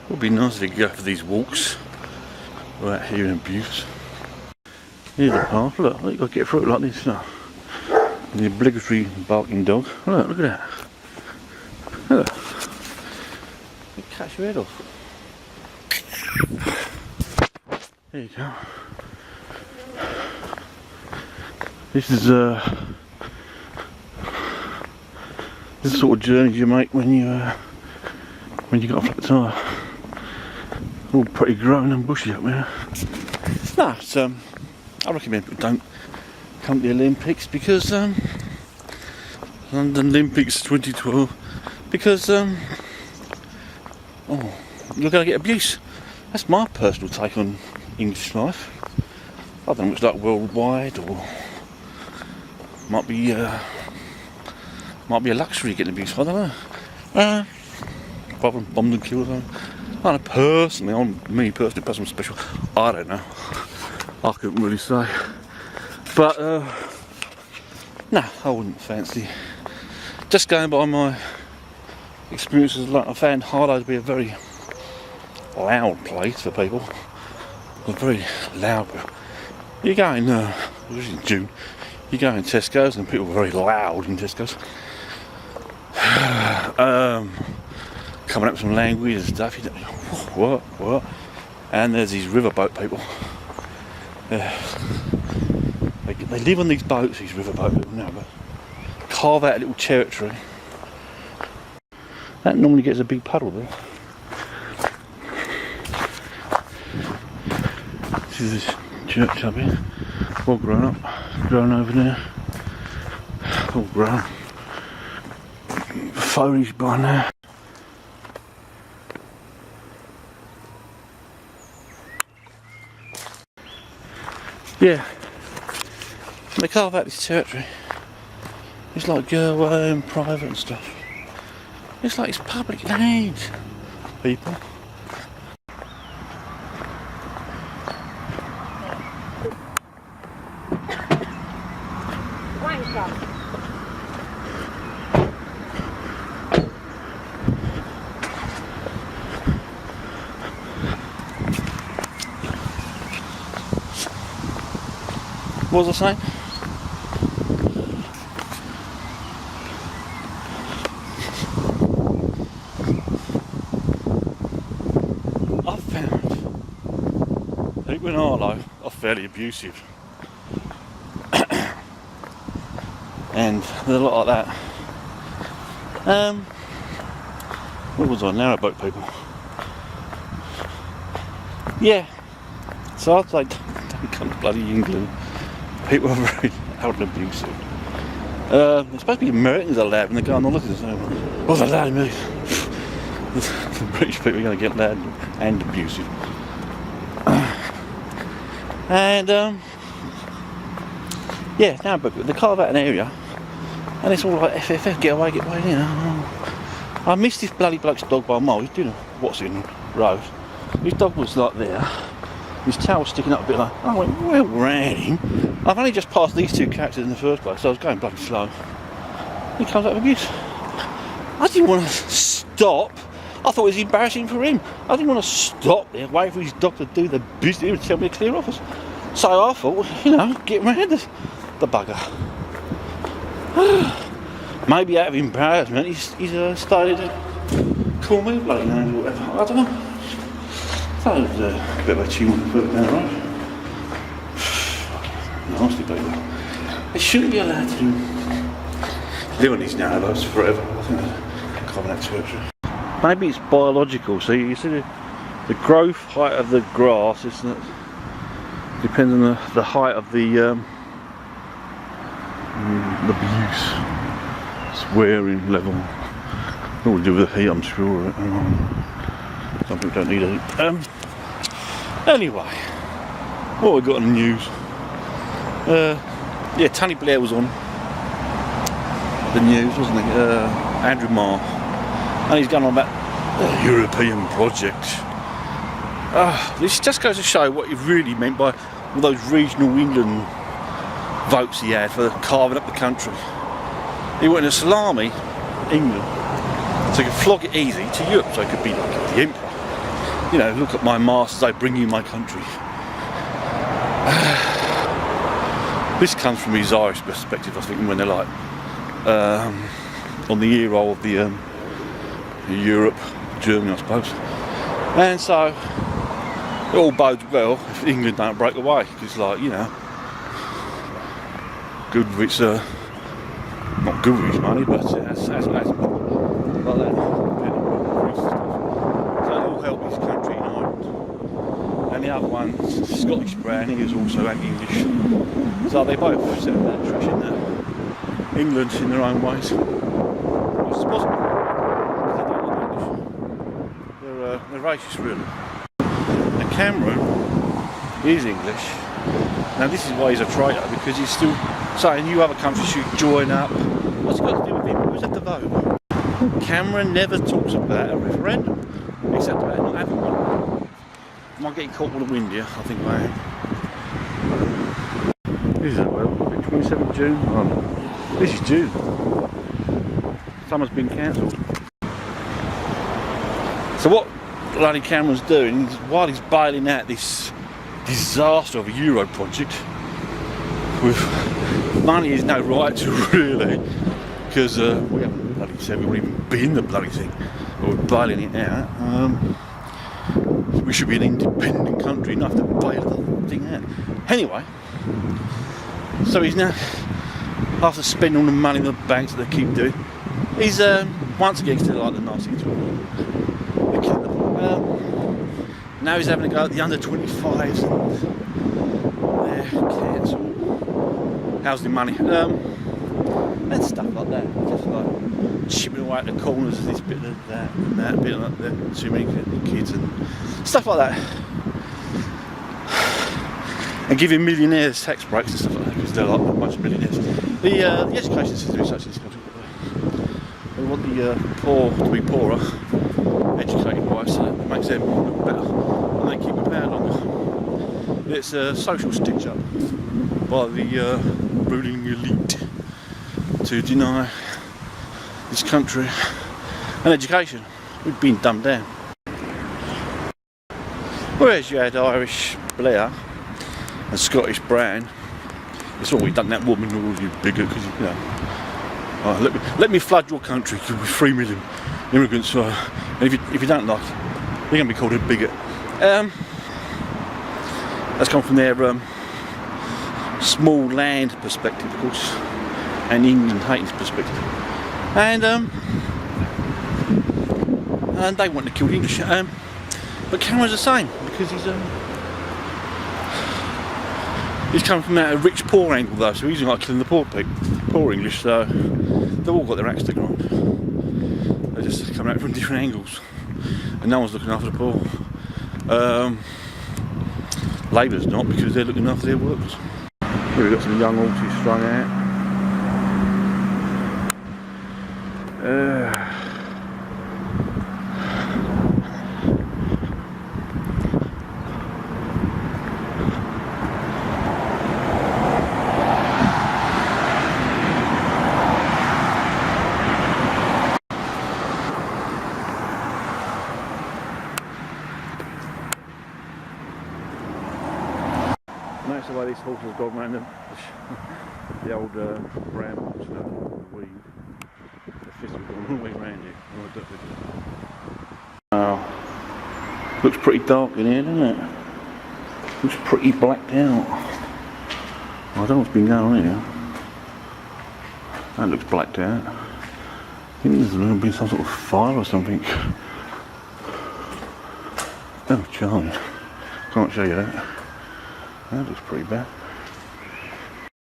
Would be nice if you could go for these walks without hearing abuse. Here's a path, look, you've got to get through it like this now. The obligatory barking dog. Look at that. Look. You catch your head off. There you go. This is the sort of journeys you make when you got a flat tire. All pretty grown and bushy up there. No, it's, I recommend people don't come to the Olympics because London Olympics 2012 because you're going to get abuse. That's my personal take on English life. I don't know if it's like worldwide or might be a luxury getting abuse. I don't know. Rather than bombed and killed. I don't know personally. Me personally, personal special. I don't know. I couldn't really say. But no, I wouldn't fancy. Just going by my experiences, like I found Harlow to be a very loud place for people. It's very loud. You go in, it was in June. You go in Tesco's and people are very loud in Tesco's. Coming up with some language and stuff. You don't, what? And there's these riverboat people. They live on these boats, these riverboat people now, but carve out a little territory. That normally gets a big puddle there. This is this church up here, all grown up, grown over there, all grown, foliage by now. Yeah, they carve out this territory. It's like Gerway and private and stuff. It's like it's public land, people. What was I saying? I found people in Harlow are fairly abusive. And there's a lot like that. What was I? Narrowboat people. Yeah. So I'd say don't come to bloody England. People are very loud and abusive. It's supposed to be Americans that are loud when they go on holiday. Oh, they're loud and abusive. The British people are going to get loud and abusive. And yeah, now but they carve out an area, and it's all like FFF, get away, you know. I missed this bloody bloke's dog by a mile. He's doing what's in road. His dog was like there. His tail was sticking up a bit like, I went well round him. I've only just passed these two characters in the first place, so I was going bloody slow. He comes out of abuse. I didn't want to stop. I thought it was embarrassing for him. I didn't want to stop there, wait for his dog to do the business and tell me to clear off us. So I thought, you know, get round the bugger. Maybe out of embarrassment, he's started to call me bloody names or whatever. I don't know. That was a bit of a tune further down the road. Nasty people. They shouldn't be allowed to live on these narrowboats forever. I think that's common territory. Maybe it's biological. So you see the growth height of the grass, isn't it? Depends on the height of the abuse, swearing level. All to do with the heat, I'm sure. Some people don't need heat. Anyway, what we got on the news? Yeah, Tony Blair was on the news, wasn't he? Andrew Marr, and he's going on about the European project. This just goes to show what he really meant by all those regional England votes he had for carving up the country. He wanted a salami, England, so he could flog it easy to Europe, so it could be like the Empire. you know, look at my masters, I bring you my country. This comes from his Irish perspective, I think, when they're like on the hero of the Europe, Germany, I suppose. And so it all bodes well if England don't break away, because, like, you know, good with its not good with its money, but as like that. So it'll help his country in Ireland. And the other one, Scottish Brown, he is also anti-English. So they both set that trash in England in their own ways. Which is possible, because they don't like English. They're racist, really. And Cameron is English. Now this is why he's a traitor, because he's still saying you other countries should join up. What's it got to do with him? Who's at the vote? Cameron never talks about a referendum, except about not having one. Am I getting caught with the wind here? I think I am. Is that well? 27th June? Oh, this is June. Summer's been cancelled. So what bloody Cameron's doing is, while he's bailing out this disaster of a Euro project, with money is no right to, really, because we haven't bloody said we won't even be in the bloody thing, but we're bailing it out. We should be an independent country, not have to bail the thing out. Anyway, so he's now, after spending all the money in the banks that they keep doing, he's once again still like the Nazis. Now he's having a go at the under 25s and their cancel housing money and stuff like that. Just like chipping away at the corners of this bit of that and that bit like that. Too many kids and stuff like that. And giving millionaires tax breaks and stuff like that, because they're like a bunch of millionaires. The education system is such in this country. They want the poor to be poorer, educated wise, so it makes them look better and they keep in power longer. It's a social stitch up by the ruling elite to deny this country and education. We've been dumbed down. Whereas you had Irish Blair and Scottish Brown, it's always done that woman, all you bigot, because, you know, let me flood your country with 3 million immigrants, and if you don't like it, you're going to be called a bigot. That's come from their small land perspective, of course, and England hating perspective, and they want to kill the English. But Cameron's the same, because he's coming from a rich poor angle though, so he's like killing the poor people, poor English. So they've all got their axe to grind. They're just coming out from different angles, and no one's looking after the poor. Labour's not, because they're looking after their workers. Here we've got some young horses strung out. That's the way this horse has gone round the old brambles, the weed. The fist has gone all the way round it. Oh, looks pretty dark in here, doesn't it? Looks pretty blacked out. I don't know what's been going on here. That looks blacked out. I think there's been some sort of fire or something. Oh, charming. Can't show you that. That looks pretty bad.